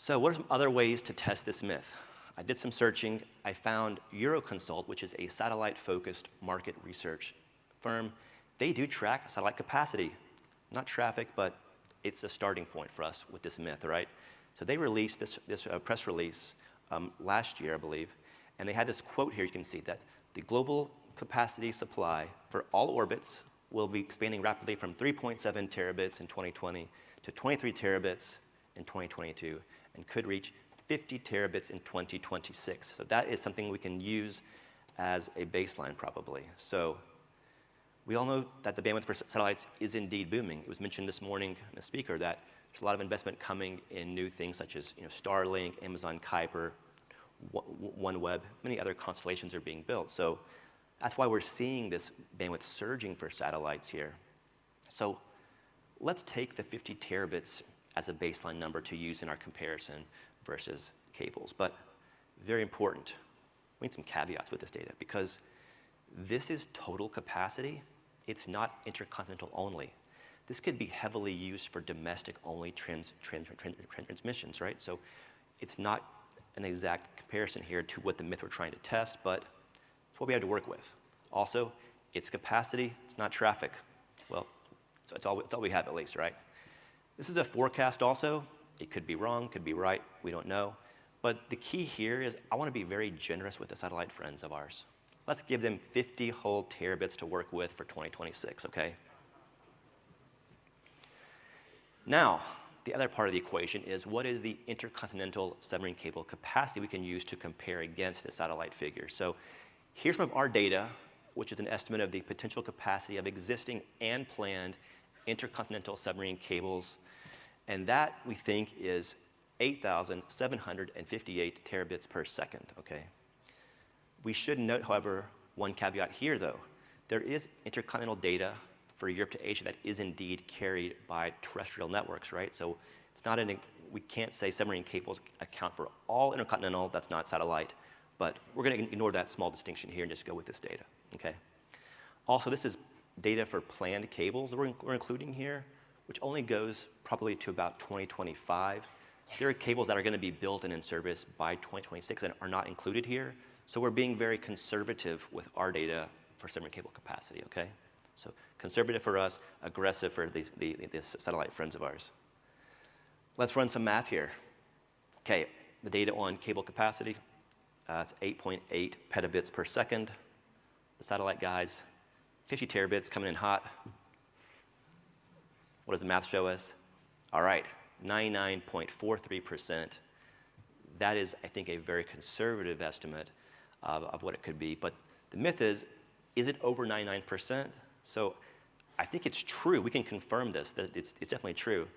So what are some other ways to test this myth? I did some searching. I found Euroconsult, which is a satellite-focused market research firm. They do track satellite capacity. Not traffic, but it's a starting point for us with this myth, right? So they released this press release last year, I believe, and they had this quote here. You can see that the global capacity supply for all orbits will be expanding rapidly from 3.7 terabits in 2020 to 23 terabits in 2022, and could reach 50 terabits in 2026. So that is something we can use as a baseline, probably. So we all know that the bandwidth for satellites is indeed booming. It was mentioned this morning in the speaker that there's a lot of investment coming in new things such as Starlink, Amazon Kuiper, OneWeb, many other constellations are being built. So that's why we're seeing this bandwidth surging for satellites here. So let's take the 50 terabits as a baseline number to use in our comparison versus cables. But very important, we need some caveats with this data because this is total capacity. It's not intercontinental only. This could be heavily used for domestic-only transmissions, right? So it's not an exact comparison here to what the myth we're trying to test, but it's what we have to work with. Also, it's capacity, it's not traffic. Well, so it's all we have at least, right? This is a forecast also. It could be wrong, could be right, we don't know. But the key here is I want to be very generous with the satellite friends of ours. Let's give them 50 whole terabits to work with for 2026, okay? Now, the other part of the equation is what is the intercontinental submarine cable capacity we can use to compare against the satellite figure. So here's some of our data, which is an estimate of the potential capacity of existing and planned intercontinental submarine cables. And that, we think, is 8,758 terabits per second, okay? We should note, however, one caveat here, though. There is intercontinental data for Europe to Asia that is indeed carried by terrestrial networks, right? So it's not we can't say submarine cables account for all intercontinental, that's not satellite, but we're going to ignore that small distinction here and just go with this data, okay? Also, this is data for planned cables that we're including here, which only goes probably to about 2025. There are cables that are going to be built and in service by 2026 that are not included here. So we're being very conservative with our data for submarine cable capacity, okay? So conservative for us, aggressive for the satellite friends of ours. Let's run some math here. Okay, the data on cable capacity, it's 8.8 petabits per second. The satellite guys, 50 terabits coming in hot. What does the math show us? All right, 99.43%. That is, I think, a very conservative estimate of what it could be. But the myth is it over 99%? So I think it's true. We can confirm this, that it's definitely true.